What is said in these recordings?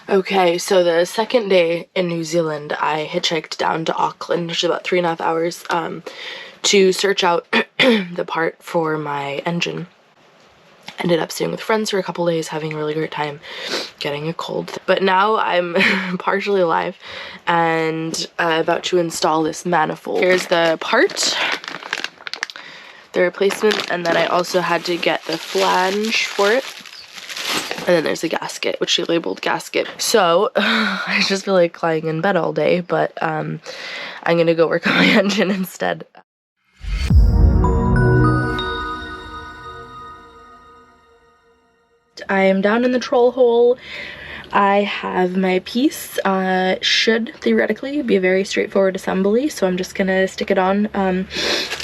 Okay, so the second day in New Zealand, I hitchhiked down to Auckland, which is about 3.5 hours, to search out the part for my engine. Ended up staying with friends for a couple days, having a really great time, getting a cold. But now I'm partially alive and about to install this manifold. Here's the part, the replacement, and then I also had to get the flange for it. And then there's a gasket, which she labeled gasket. So I just feel like lying in bed all day, but I'm gonna go work on my engine instead. I am down in the troll hole. I have my piece. Should theoretically be a very straightforward assembly, so I'm just gonna stick it on.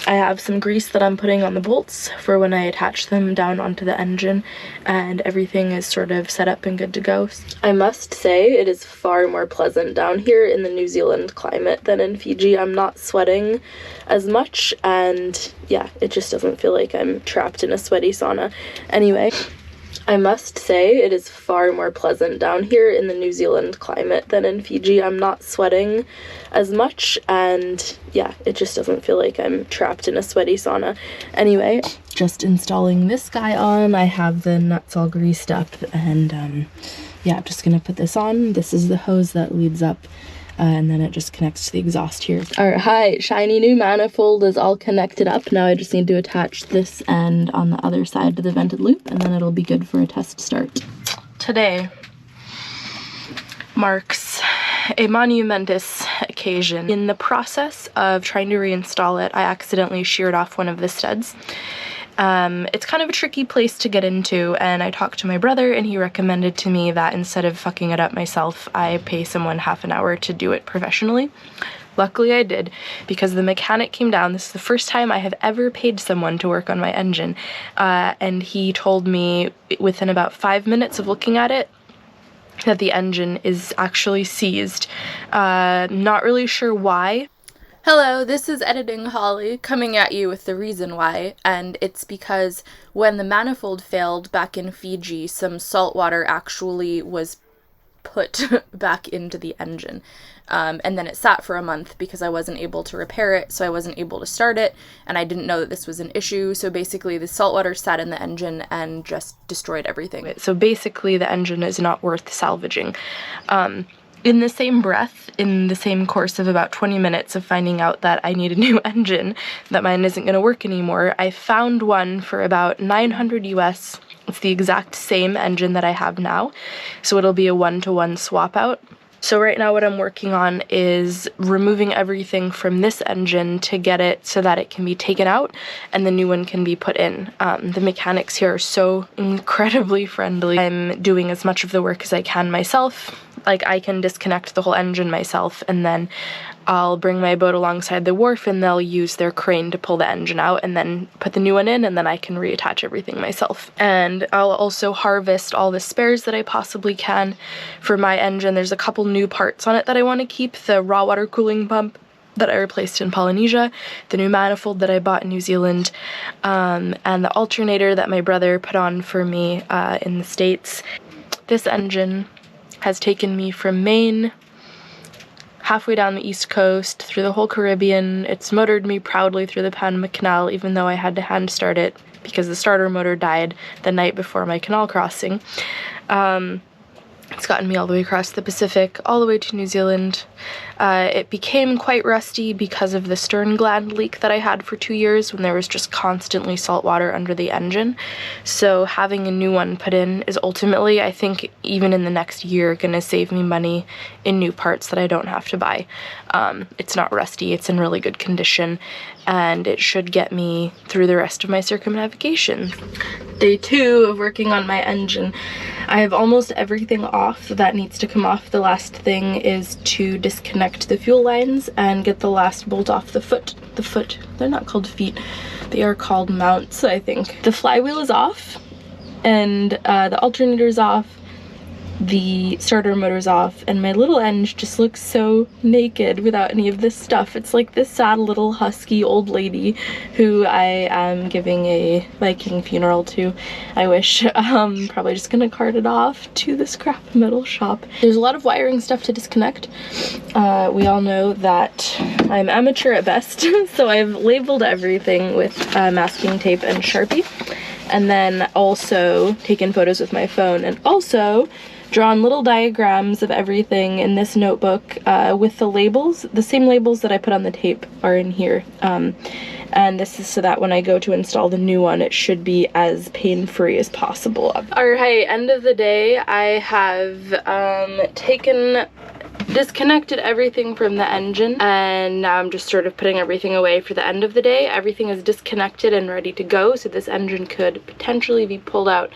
I have some grease that I'm putting on the bolts for when I attach them down onto the engine, and everything is sort of set up and good to go. I must say it is far more pleasant down here in the New Zealand climate than in Fiji. I'm not sweating as much, and yeah, it just doesn't feel like I'm trapped in a sweaty sauna. Anyway, I must say it is far more pleasant down here in the New Zealand climate than in Fiji. I'm not sweating as much, and yeah, it just doesn't feel like I'm trapped in a sweaty sauna. Anyway, just installing this guy on. I have the nuts all greased up, and yeah, I'm just gonna put this on. This is the hose that leads up, and then it just connects to the exhaust here. Alright, hi, shiny new manifold is all connected up. Now I just need to attach this end on the other side to the vented loop, and then it'll be good for a test start. Today marks a monumentous occasion. In the process of trying to reinstall it, I accidentally sheared off one of the studs. It's kind of a tricky place to get into, and I talked to my brother and he recommended to me that instead of fucking it up myself, I pay someone half an hour to do it professionally. Luckily I did, because the mechanic came down. This is the first time I have ever paid someone to work on my engine, and he told me within about 5 minutes of looking at it that the engine is actually seized. Not really sure why. Hello, this is Editing Holly coming at you with the reason why, and it's because when the manifold failed back in Fiji, some salt water actually was put back into the engine, and then it sat for a month because I wasn't able to repair it, so I wasn't able to start it, and I didn't know that this was an issue. So basically the salt water sat in the engine and just destroyed everything. So basically the engine is not worth salvaging. In the same breath, in the same course of about 20 minutes of finding out that I need a new engine, that mine isn't going to work anymore, I found one for about 900 US. It's the exact same engine that I have now, so it'll be a one-to-one swap out. So right now what I'm working on is removing everything from this engine to get it so that it can be taken out and the new one can be put in. The mechanics here are so incredibly friendly. I'm doing as much of the work as I can myself. Like, I can disconnect the whole engine myself, and then I'll bring my boat alongside the wharf and they'll use their crane to pull the engine out and then put the new one in, and then I can reattach everything myself. And I'll also harvest all the spares that I possibly can for my engine. There's a couple new parts on it that I want to keep. The raw water cooling pump that I replaced in Polynesia, the new manifold that I bought in New Zealand, and the alternator that my brother put on for me in the States. This engine has taken me from Maine halfway down the East Coast, through the whole Caribbean. It's motored me proudly through the Panama Canal, even though I had to hand start it because the starter motor died the night before my canal crossing. It's gotten me all the way across the Pacific, all the way to New Zealand. It became quite rusty because of the stern gland leak that I had for 2 years when there was just constantly salt water under the engine. So having a new one put in is ultimately, I think, even in the next year, gonna save me money in new parts that I don't have to buy. It's not rusty, it's in really good condition, and it should get me through the rest of my circumnavigation. Day 2 of working on my engine. I have almost everything off that needs to come off. The last thing is to disconnect the fuel lines and get the last bolt off the foot. They're not called feet, they are called mounts, I think. The flywheel is off, and the alternator is off, the starter motor's off, and my little engine just looks so naked without any of this stuff. It's like this sad little husky old lady who I am giving a Viking funeral to, I wish. Probably just gonna cart it off to the scrap metal shop. There's a lot of wiring stuff to disconnect. We all know that I'm amateur at best, so I've labeled everything with masking tape and Sharpie, and then also taken photos with my phone, and also drawn little diagrams of everything in this notebook with the labels. The same labels that I put on the tape are in here. And this is so that when I go to install the new one, it should be as pain-free as possible. Alright, end of the day, I have disconnected everything from the engine, and now I'm just sort of putting everything away for the end of the day. Everything is disconnected and ready to go, so this engine could potentially be pulled out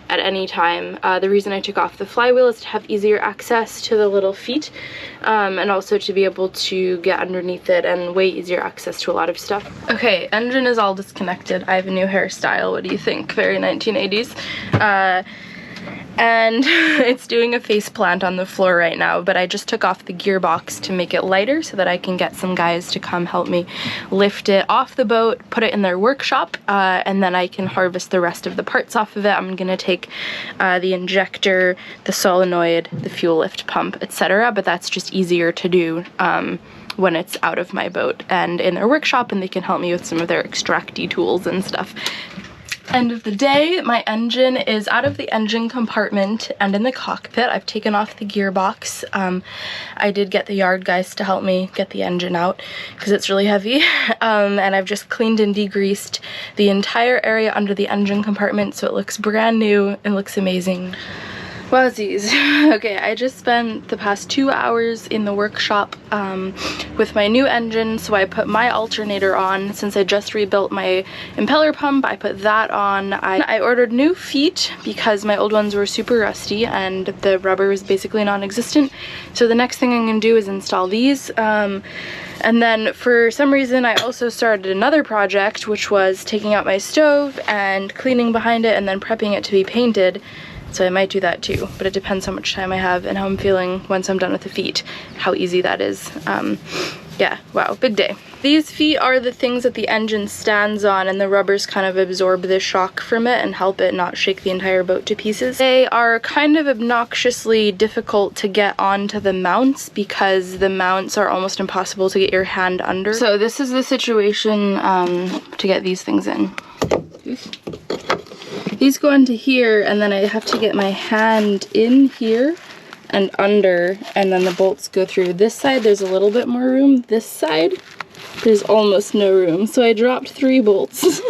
at any time. The reason I took off the flywheel is to have easier access to the little feet, and also to be able to get underneath it and way easier access to a lot of stuff. Okay, engine is all disconnected. I have a new hairstyle. What do you think? Very 1980s. And it's doing a face plant on the floor right now, but I just took off the gearbox to make it lighter so that I can get some guys to come help me lift it off the boat, put it in their workshop, and then I can harvest the rest of the parts off of it. I'm gonna take the injector, the solenoid, the fuel lift pump, etc., but that's just easier to do when it's out of my boat and in their workshop, and they can help me with some of their extracty tools and stuff. End of the day, my engine is out of the engine compartment and in the cockpit. I've taken off the gearbox. I did get the yard guys to help me get the engine out because it's really heavy. And I've just cleaned and degreased the entire area under the engine compartment so it looks brand new. It looks amazing. Wowzies. Okay, I just spent the past 2 hours in the workshop with my new engine, so I put my alternator on. Since I just rebuilt my impeller pump, I put that on. I ordered new feet because my old ones were super rusty and the rubber was basically non-existent. So the next thing I'm gonna do is install these. And then for some reason I also started another project, which was taking out my stove and cleaning behind it and then prepping it to be painted. So I might do that too, but it depends how much time I have and how I'm feeling once I'm done with the feet, how easy that is. Yeah, wow, big day. These feet are the things that the engine stands on, and the rubbers kind of absorb the shock from it and help it not shake the entire boat to pieces. They are kind of obnoxiously difficult to get onto the mounts because the mounts are almost impossible to get your hand under. So this is the situation to get these things in. These go into here, and then I have to get my hand in here and under, and then the bolts go through. This side there's a little bit more room. This side there's almost no room, so I dropped 3 bolts.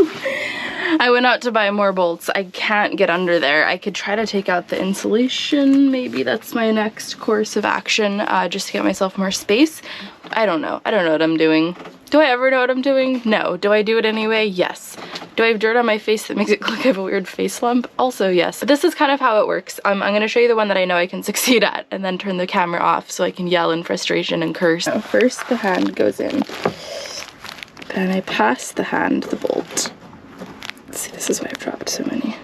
I went out to buy more bolts. I can't get under there. I could try to take out the insulation. Maybe that's my next course of action, just to get myself more space. I don't know. I don't know what I'm doing. Do I ever know what I'm doing? No. Do I do it anyway? Yes. Do I have dirt on my face that makes it look like I have a weird face lump? Also yes. But this is kind of how it works. I'm gonna show you the one that I know I can succeed at and then turn the camera off so I can yell in frustration and curse. Now, first the hand goes in. Then I pass the hand the bolt. Let's see, this is why I've dropped so many.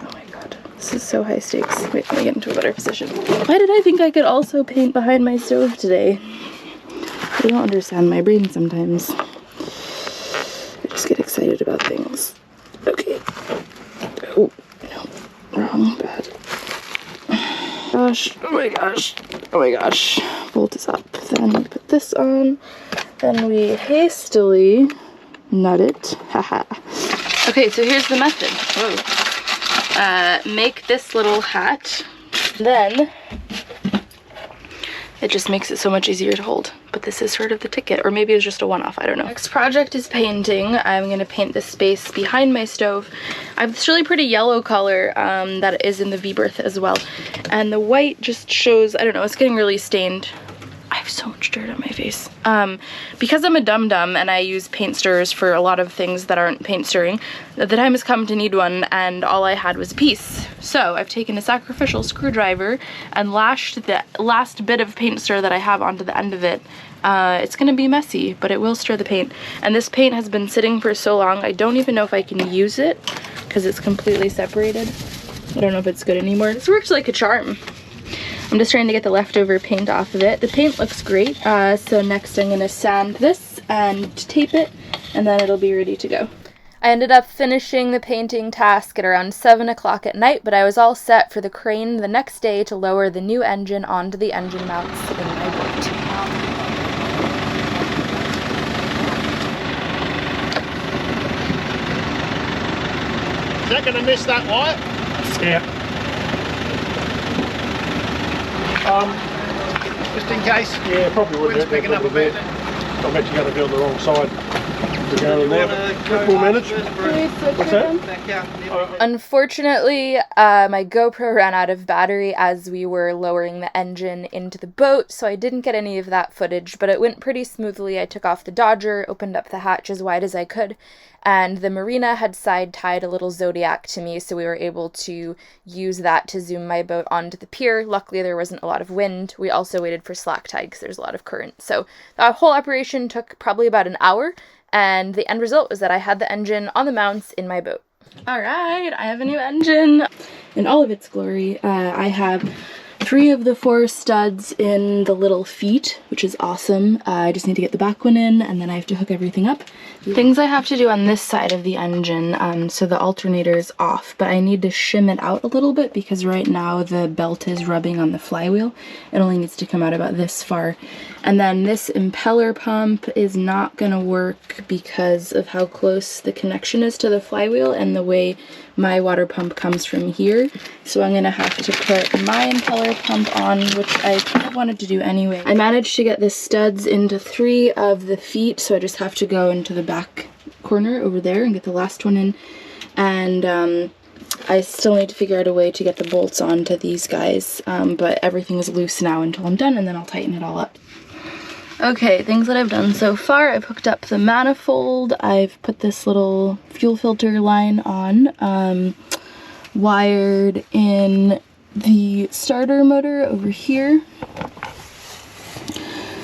Oh my god. This is so high stakes. Wait, let me get into a better position. Why did I think I could also paint behind my stove today? I don't understand my brain sometimes. I just get excited about things. Okay. Oh, no. Wrong. Bad. Gosh. Oh my gosh. Oh my gosh. Bolt is up. Then we put this on. Then we hastily nut it. Haha. Okay, so here's the method. Whoa. Make this little hat. Then it just makes it so much easier to hold. But this is sort of the ticket, or maybe it's just a one-off, I don't know. Next project is painting. I'm gonna paint the space behind my stove. I have this really pretty yellow color that is in the V-berth as well. And the white just shows, I don't know, it's getting really stained. I have so much dirt on my face. Because I'm a dum-dum and I use paint stirrers for a lot of things that aren't paint stirring, the time has come to need one, and all I had was a piece. So I've taken a sacrificial screwdriver and lashed the last bit of paint stir that I have onto the end of it. It's gonna be messy, but it will stir the paint. And this paint has been sitting for so long, I don't even know if I can use it because it's completely separated. I don't know if it's good anymore. This works like a charm. I'm just trying to get the leftover paint off of it. The paint looks great, so next I'm gonna sand this and tape it, and then it'll be ready to go. I ended up finishing the painting task at around 7 o'clock at night, but I was all set for the crane the next day to lower the new engine onto the engine mounts in my boat. Is that going to miss that wire? Yeah. Just in case. Yeah, probably would. Wind's picking up a bit. I'm actually going to be on the wrong side. We'll manage. What's that? Unfortunately, my GoPro ran out of battery as we were lowering the engine into the boat, so I didn't get any of that footage, but it went pretty smoothly. I took off the Dodger, opened up the hatch as wide as I could, and the marina had side-tied a little Zodiac to me, so we were able to use that to zoom my boat onto the pier. Luckily, there wasn't a lot of wind. We also waited for slack tide because there's a lot of current. So the whole operation took probably about an hour, and the end result was that I had the engine on the mounts in my boat. All right, I have a new engine in all of its glory. I have 3 of the 4 studs in the little feet, which is awesome. I just need to get the back one in, and then I have to hook everything up. Things I have to do on this side of the engine, so the alternator is off, but I need to shim it out a little bit because right now the belt is rubbing on the flywheel. It only needs to come out about this far. And then this impeller pump is not gonna work because of how close the connection is to the flywheel and the way my water pump comes from here. So I'm gonna have to put my impeller pump on, which I kind of wanted to do anyway. I managed to get the studs into 3 of the feet, so I just have to go into the back corner over there and get the last one in. And I still need to figure out a way to get the bolts onto these guys, but everything is loose now until I'm done, and then I'll tighten it all up. Okay, things that I've done so far. I've hooked up the manifold. I've put this little fuel filter line on, wired in the starter motor over here.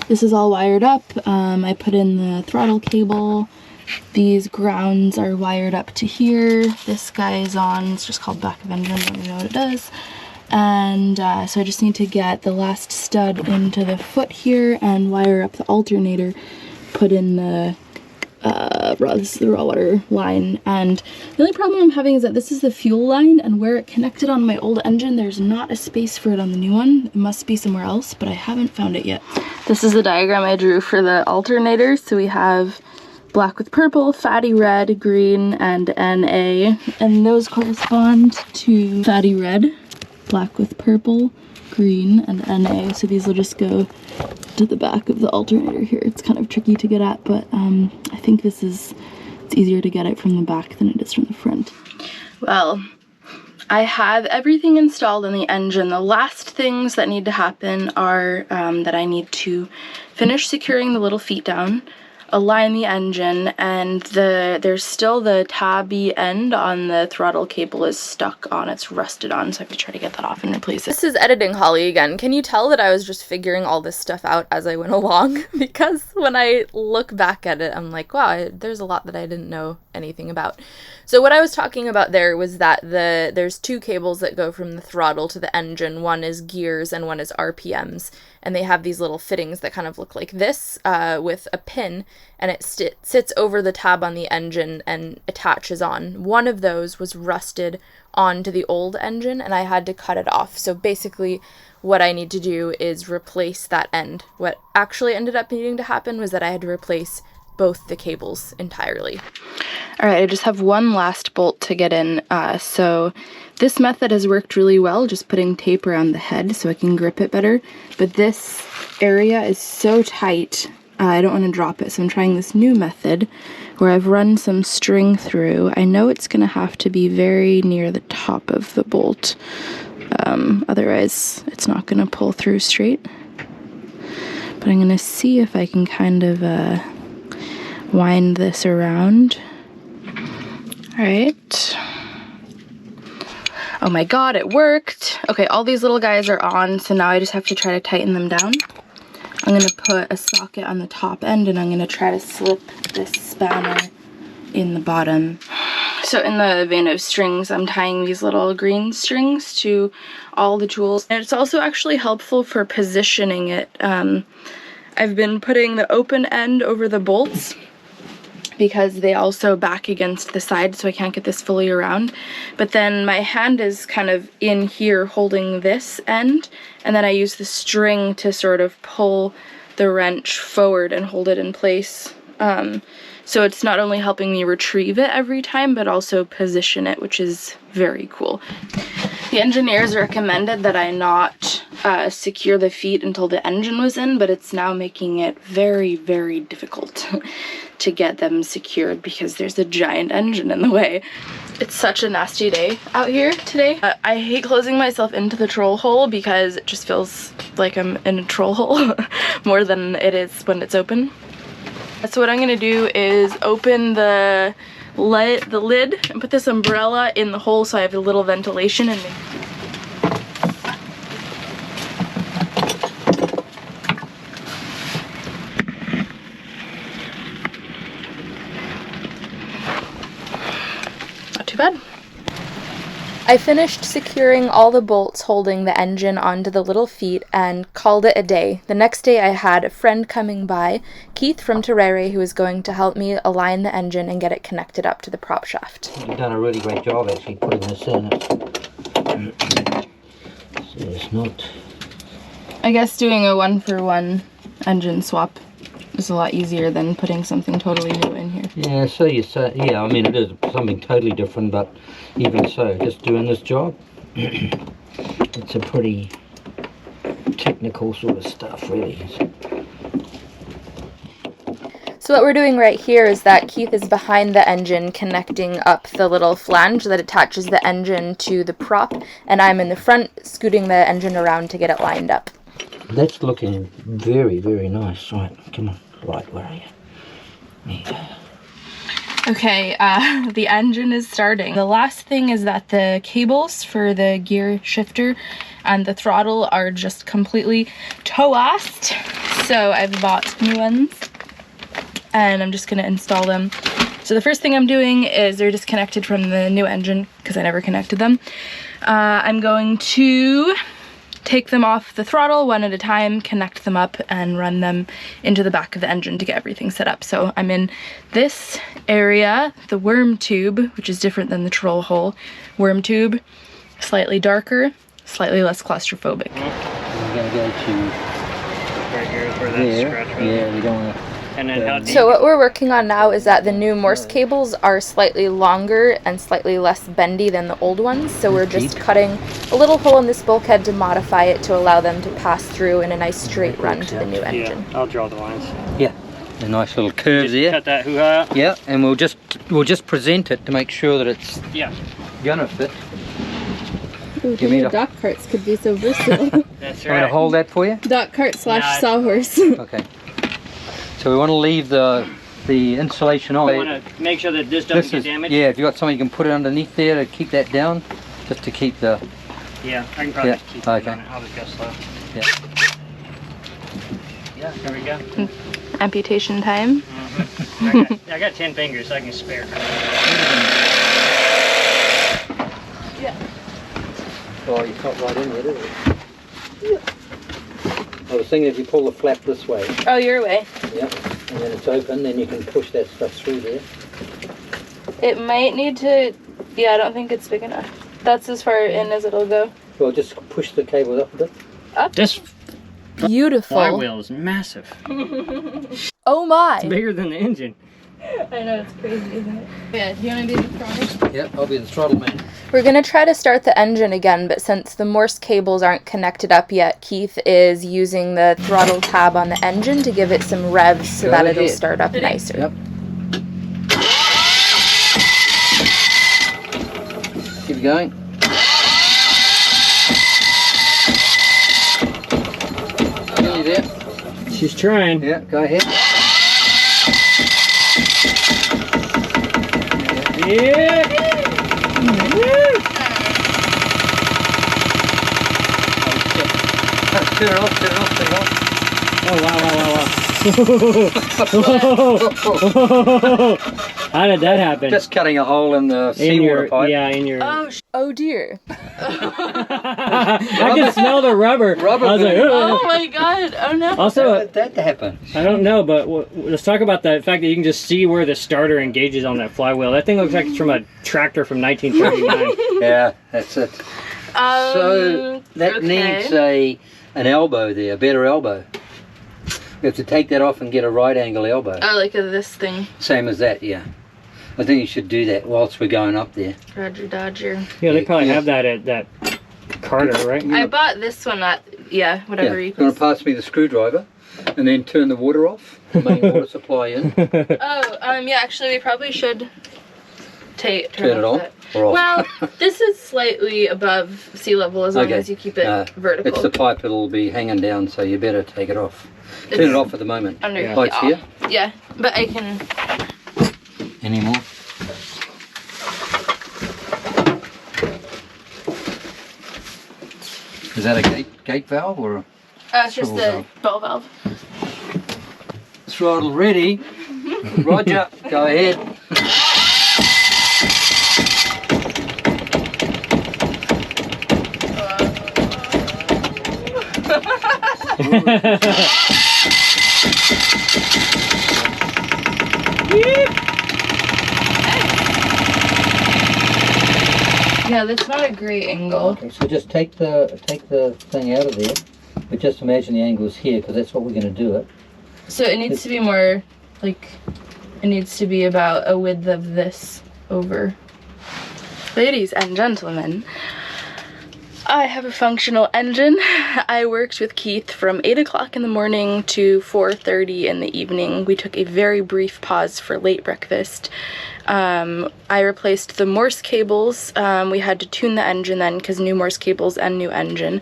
This is all wired up. I put in the throttle cable. These grounds are wired up to here. This guy is on. It's just called back of engine. I don't know what it does. And so I just need to get the last stud into the foot here and wire up the alternator, put in the this is the raw water line. And the only problem I'm having is that this is the fuel line, and where it connected on my old engine, there's not a space for it on the new one. It must be somewhere else, but I haven't found it yet. This is the diagram I drew for the alternator. So we have black with purple, fatty red, green, and NA, and those correspond to fatty red, black with purple, green, and NA. So these will just go to the back of the alternator here. It's kind of tricky to get at, but I think it's easier to get it from the back than it is from the front. Well, I have everything installed in the engine. The last things that need to happen are that I need to finish securing the little feet down, align the engine, and there's still the tabby end on the throttle cable is stuck on. It's rusted on, so I have to try to get that off and replace it. This is editing Holly again. Can you tell that I was just figuring all this stuff out as I went along? Because when I look back at it, I'm like, wow, there's a lot that I didn't know anything about. So what I was talking about there was that there's 2 cables that go from the throttle to the engine. One is gears and one is RPMs. And they have these little fittings that kind of look like this with a pin, and it sits over the tab on the engine and attaches on. One of those was rusted onto the old engine, and I had to cut it off. So basically what I need to do is replace that end. What actually ended up needing to happen was that I had to replace both the cables entirely. All right, I just have one last bolt to get in. So this method has worked really well, just putting tape around the head so I can grip it better. But this area is so tight, I don't want to drop it. So I'm trying this new method where I've run some string through. I know it's going to have to be very near the top of the bolt. Otherwise, it's not going to pull through straight. But I'm going to see if I can kind of wind this around. All right. Oh my god, it worked. Okay, all these little guys are on, so now I just have to try to tighten them down. I'm gonna put a socket on the top end, and I'm gonna try to slip this spanner in the bottom. So in the vein of strings, I'm tying these little green strings to all the tools. And it's also actually helpful for positioning it. I've been putting the open end over the bolts because they also back against the side, so I can't get this fully around. But then my hand is kind of in here holding this end, and then I use the string to sort of pull the wrench forward and hold it in place. So it's not only helping me retrieve it every time, but also position it, which is very cool. The engineers recommended that I not secure the feet until the engine was in, but it's now making it very, very difficult to get them secured because there's a giant engine in the way. It's such a nasty day out here today. I hate closing myself into the troll hole because it just feels like I'm in a troll hole more than it is when it's open. So what I'm gonna do is open the lid and put this umbrella in the hole so I have a little ventilation and not too bad. I finished securing all the bolts holding the engine onto the little feet and called it a day. The next day I had a friend coming by, Keith from Terere, who was going to help me align the engine and get it connected up to the prop shaft. You've done a really great job actually putting this in. So it's not... I guess doing a 1-for-1 engine swap is a lot easier than putting something totally new in here. Yeah, so you say, yeah, I mean it is something totally different, but even so, just doing this job, it's a pretty technical sort of stuff, really. So what we're doing right here is that Keith is behind the engine connecting up the little flange that attaches the engine to the prop, and I'm in the front scooting the engine around to get it lined up. That's looking very, very nice. Right, come on. Right, where are you? There you go. Okay, the engine is starting. The last thing is that the cables for the gear shifter and the throttle are just completely toast. So I've bought new ones and I'm just gonna install them. So the first thing I'm doing is they're disconnected from the new engine because I never connected them. I'm going to take them off the throttle one at a time, connect them up, and run them into the back of the engine to get everything set up. So I'm in this area, the worm tube, which is different than the troll hole. Worm tube, slightly darker, slightly less claustrophobic. We're going to go to Right here is where that there. scratch was. Yeah, we don't want to... And then how deep? So what we're working on now is that the new Morse cables are slightly longer and slightly less bendy than the old ones, so we're just cutting a little hole in this bulkhead to modify it to allow them to pass through in a nice straight run to the new engine. Yeah, I'll draw the lines. Yeah, the nice little curves there. Cut that hoo-ha out. Yeah, and we'll just present it to make sure that it's gonna fit. Ooh, Give me the dock carts could be so versatile. That's I'm gonna hold that for you. Dock cart / Nah, sawhorse. Okay. So we want to leave the insulation on. I want to make sure that this doesn't get damaged. Yeah, if you've got something you can put it underneath there to keep that down, just to keep the... Yeah, I can probably Yeah, just keep it okay. on it. I'll just go slow. Yeah. Yeah, there we go. Amputation time. I got 10 fingers, so I can spare. Oh, you cut right in there, didn't you? I was thinking if you pull the flap this way, Oh, your way. yeah, and then it's open, then you can push that stuff through there. It might need to... Yeah, I don't think it's big enough. That's as far in as it'll go. Well, just push the cable up a bit. This Beautiful. flywheel is massive. Oh my! It's bigger than the engine. I know, it's crazy, isn't it? Yeah, do you want to be the throttle? Yep, I'll be the throttle man. We're gonna try to start the engine again, but since the Morse cables aren't connected up yet, Keith is using the throttle tab on the engine to give it some revs so Go that it'll ahead. start up nicer. Yep. Keep going. Nearly there. She's trying. Yeah, go ahead. Yeah. Turn it off, turn it off, turn it off. Oh, wow, wow, wow, wow. How did that happen? Just cutting a hole in the seawater pipe. Yeah, in your... Oh dear. I can smell the rubber. I was like, Oh my god. Oh no. How Also, did that happen? I don't know, but let's talk about the fact that you can just see where the starter engages on that flywheel. That thing looks like it's from a tractor from 1939. Yeah, that's it. So that needs an elbow there, a better elbow. We have to take that off and get a right angle elbow. Oh, like this thing. Same as that, yeah. I think you should do that whilst we're going up there. Roger Dodger. Yeah, they probably have that at that Carter, right? I bought this one at, whatever You want to pass me the screwdriver and then turn the water off, the main water supply in. Yeah, actually we probably should turn it on or off? Well, this is slightly above sea level as long as you keep it vertical. It's the pipe that'll be hanging down, so you better take it off. Turn it off at the moment. Under Lights here? Yeah, but I can... Any more? Is that a gate valve or a it's just a ball valve. throttle ready? Roger, go ahead. Yeah, that's not a great angle. Okay, so just take the thing out of there, but just imagine the angle is here because that's what we're going to do it. So it needs to be more like, it needs to be about a width of this over. Ladies and gentlemen, I have a functional engine. I worked with Keith from 8 o'clock in the morning to 4:30 in the evening. We took a very brief pause for late breakfast. I replaced the Morse cables. We had to tune the engine then because new Morse cables and new engine.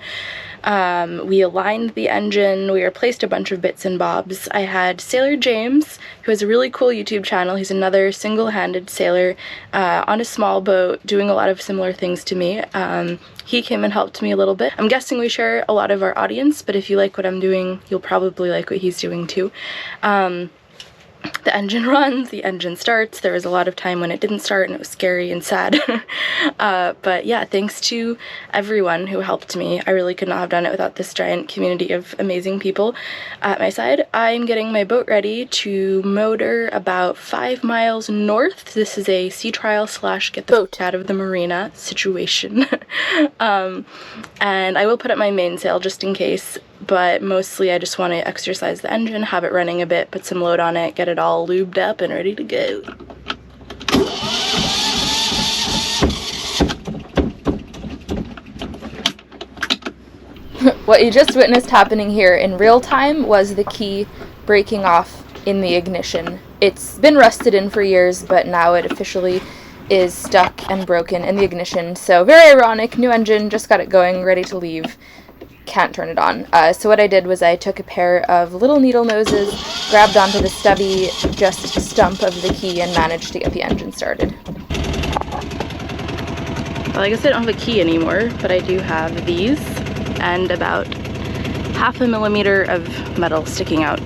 We aligned the engine, we replaced a bunch of bits and bobs. I had Sailor James, who has a really cool YouTube channel. He's another single-handed sailor on a small boat doing a lot of similar things to me. He came and helped me a little bit. I'm guessing we share a lot of our audience, but if you like what I'm doing, you'll probably like what he's doing too. The engine runs, the engine starts. There was a lot of time when it didn't start and it was scary and sad. But yeah, thanks to everyone who helped me. I really could not have done it without this giant community of amazing people at my side. I'm getting my boat ready to motor about 5 miles north. This is a sea trial / get the boat out of the marina situation. And I will put up my mainsail just in case, but mostly I just want to exercise the engine, have it running a bit, put some load on it, get it all lubed up and ready to go. What you just witnessed happening here in real time was the key breaking off in the ignition. It's been rusted in for years, but now it officially is stuck and broken in the ignition. So very ironic, new engine, just got it going, ready to leave. Can't turn it on. So what I did was I took a pair of little needle noses, grabbed onto the stubby just stump of the key and managed to get the engine started. Well, I guess I don't have a key anymore, but I do have these and about 0.5 millimeter of metal sticking out.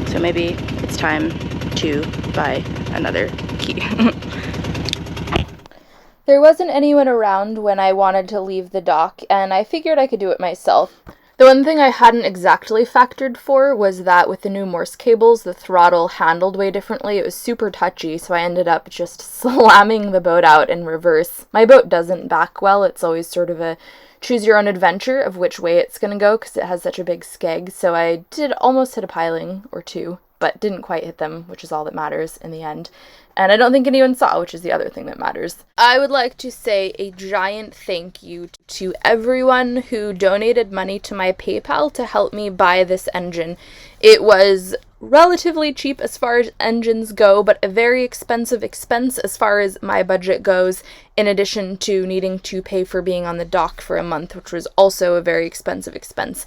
So maybe it's time to buy another key. There wasn't anyone around when I wanted to leave the dock, and I figured I could do it myself. The one thing I hadn't exactly factored for was that with the new Morse cables, the throttle handled way differently. It was super touchy, so I ended up just slamming the boat out in reverse. My boat doesn't back well. It's always sort of a choose your own adventure of which way it's going to go because it has such a big skeg, so I did almost hit a piling or two, but didn't quite hit them, which is all that matters in the end. And I don't think anyone saw, which is the other thing that matters. I would like to say a giant thank you to everyone who donated money to my PayPal to help me buy this engine. It was relatively cheap as far as engines go, but a very expensive expense as far as my budget goes, in addition to needing to pay for being on the dock for a month, which was also a very expensive expense.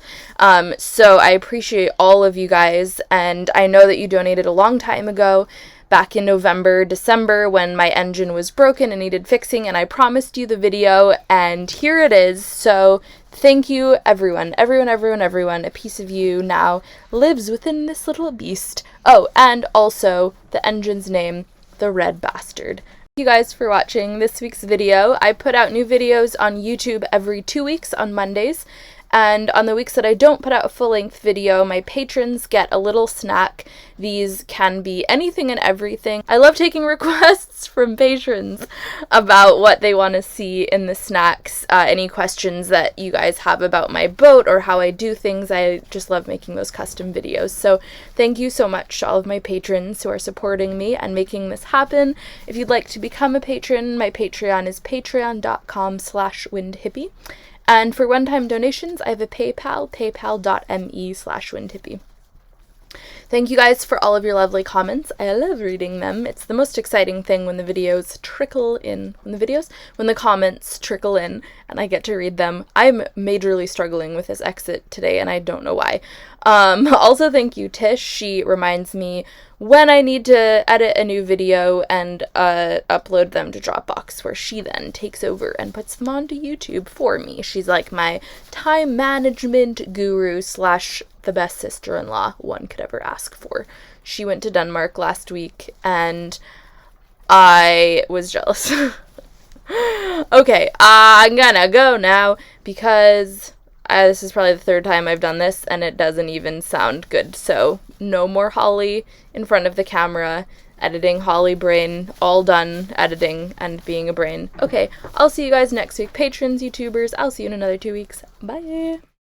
So I appreciate all of you guys, and I know that you donated a long time ago, back in November, December, when my engine was broken and needed fixing, and I promised you the video, and here it is. So thank you, everyone. Everyone. A piece of you now lives within this little beast. Oh, and also the engine's name, the red bastard. Thank you guys for watching this week's video. I put out new videos on YouTube every 2 weeks on Mondays, and on the weeks that I don't put out a full-length video, my patrons get a little snack. These can be anything and everything. I love taking requests from patrons about what they want to see in the snacks. Any questions that you guys have about my boat or how I do things, I just love making those custom videos. So thank you so much to all of my patrons who are supporting me and making this happen. If you'd like to become a patron, my Patreon is patreon.com/windhippie. And for one-time donations, I have a PayPal, paypal.me/windhippie. Thank you guys for all of your lovely comments. I love reading them. It's the most exciting thing when the videos trickle in. When the comments trickle in and I get to read them. I'm majorly struggling with this exit today and I don't know why. Also, thank you, Tish. She reminds me when I need to edit a new video and upload them to Dropbox, where she then takes over and puts them onto YouTube for me. She's like my time management guru / the best sister-in-law one could ever ask for. She went to Denmark last week and I was jealous. Okay, I'm gonna go now because this is probably the third time I've done this and it doesn't even sound good. So no more Holly in front of the camera, editing Holly brain, all done editing and being a brain. Okay, I'll see you guys next week. Patrons, YouTubers, I'll see you in another 2 weeks. Bye!